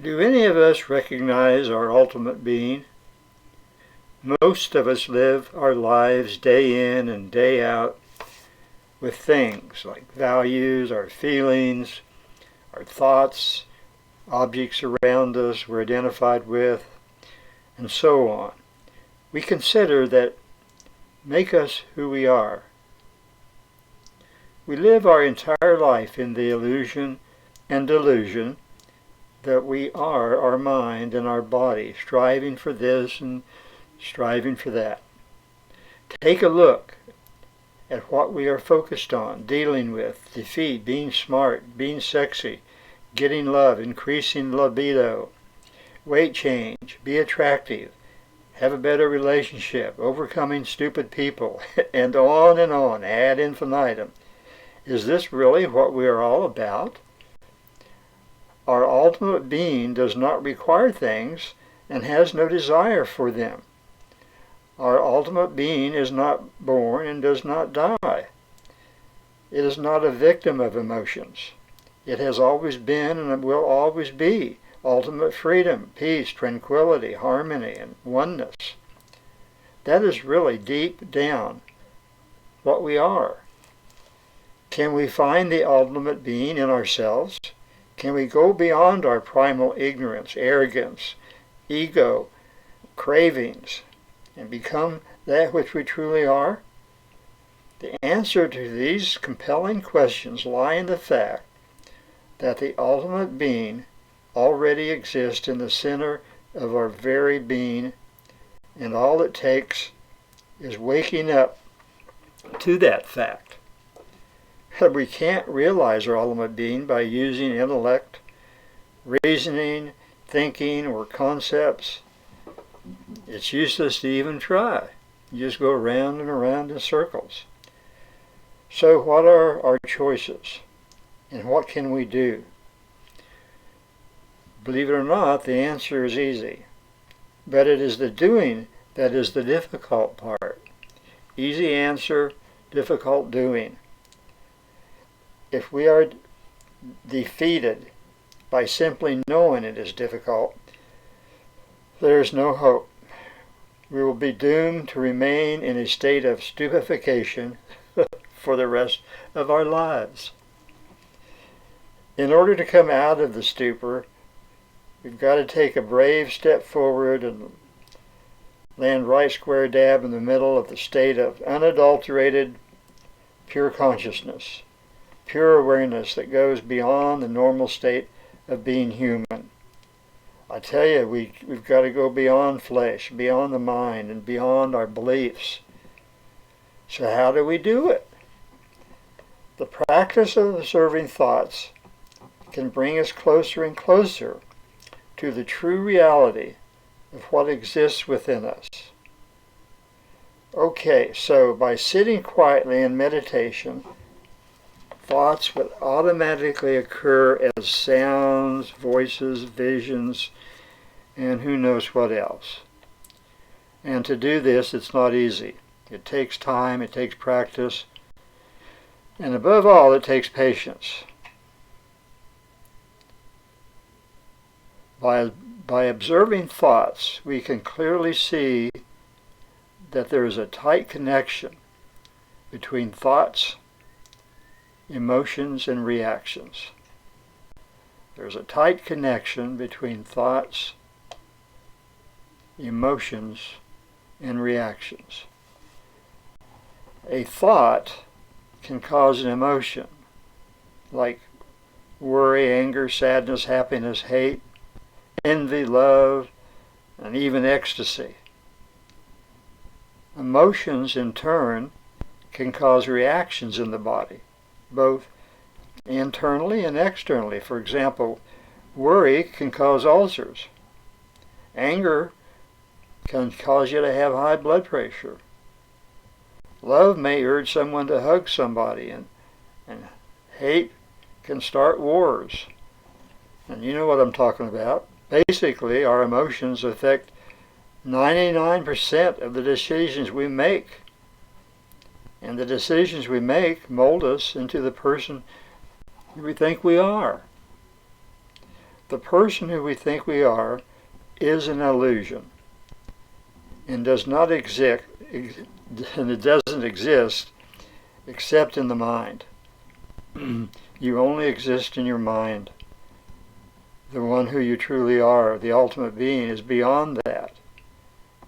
Do any of us recognize our ultimate being? Most of us live our lives day in and day out with things like values, our feelings, our thoughts, objects around us we're identified with, and so on. We consider that make us who we are. We live our entire life in the illusion and delusion that we are our mind and our body, striving for this and striving for that. Take a look at what we are focused on, dealing with, defeat, being smart, being sexy, getting love, increasing libido, weight change, be attractive, have a better relationship, overcoming stupid people, and on, ad infinitum. Is this really what we are all about? Our ultimate being does not require things and has no desire for them. Our ultimate being is not born and does not die. It is not a victim of emotions. It has always been and it will always be ultimate freedom, peace, tranquility, harmony, and oneness. That is really deep down what we are. Can we find the ultimate being in ourselves? Can we go beyond our primal ignorance, arrogance, ego, cravings, and become that which we truly are? The answer to these compelling questions lie in the fact that the ultimate being already exists in the center of our very being, and all it takes is waking up to that fact. We can't realize our ultimate being by using intellect, reasoning, thinking, or concepts. It's useless to even try. You just go around and around in circles. So what are our choices? And what can we do? Believe it or not, the answer is easy. But it is the doing that is the difficult part. Easy answer, difficult doing. If we are defeated by simply knowing it is difficult, there is no hope. We will be doomed to remain in a state of stupefaction for the rest of our lives. In order to come out of the stupor, we've got to take a brave step forward and land right square dab in the middle of the state of unadulterated, pure consciousness, pure awareness that goes beyond the normal state of being human. I tell you, we've got to go beyond flesh, beyond the mind, and beyond our beliefs. So how do we do it? The practice of observing thoughts can bring us closer and closer to the true reality of what exists within us. Okay, so by sitting quietly in meditation, thoughts would automatically occur as sounds, voices, visions, and who knows what else. And to do this, it's not easy. It takes time, it takes practice, and above all, it takes patience. By observing thoughts, we can clearly see that there is a tight connection between thoughts, emotions, and reactions. There's a tight connection between thoughts, emotions, and reactions. A thought can cause an emotion like worry, anger, sadness, happiness, hate, envy, love, and even ecstasy. Emotions, in turn, can cause reactions in the body, both internally and externally. For example, worry can cause ulcers. Anger can cause you to have high blood pressure. Love may urge someone to hug somebody, and hate can start wars. And you know what I'm talking about. Basically, our emotions affect 99% of the decisions we make. And the decisions we make mold us into the person we think we are. the person who we think we are is an illusion and does not exist, and it doesn't exist except in the mind. You only exist in your mind. The one who you truly are, the ultimate being, is beyond that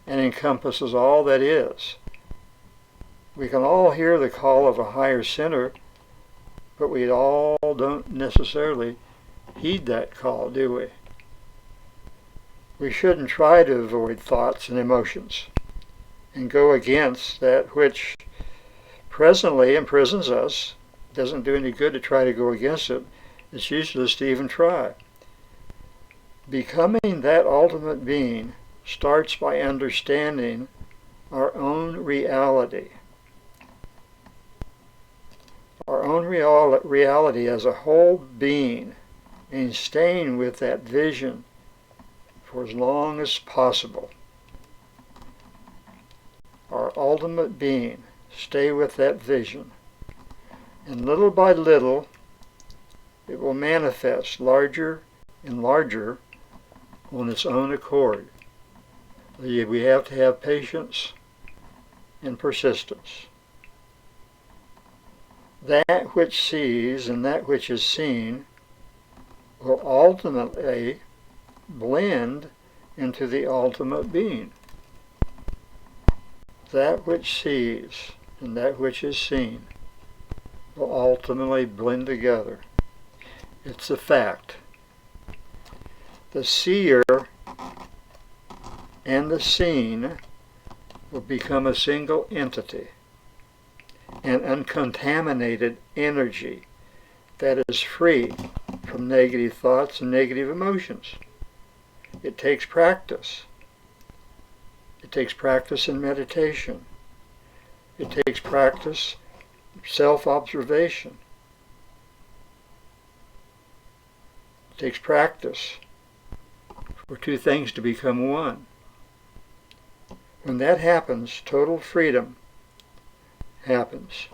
and encompasses all that is. We can all hear the call of a higher center, but we all don't necessarily heed that call, do we? We shouldn't try to avoid thoughts and emotions and go against that which presently imprisons us. It doesn't do any good to try to go against it. It's useless to even try. Becoming that ultimate being starts by understanding our own reality. Our own reality as a whole being, and staying with that vision for as long as possible. Our ultimate being, stay with that vision. And little by little, it will manifest larger and larger on its own accord. We have to have patience and persistence. That which sees and that which is seen will ultimately blend into the ultimate being. That which sees and that which is seen will ultimately blend together. It's a fact. The seer and the seen will become a single entity, an uncontaminated energy that is free from negative thoughts and negative emotions. It takes practice. It takes practice in meditation. It takes practice, self-observation. It takes practice for two things to become one. When that happens, total freedom happens.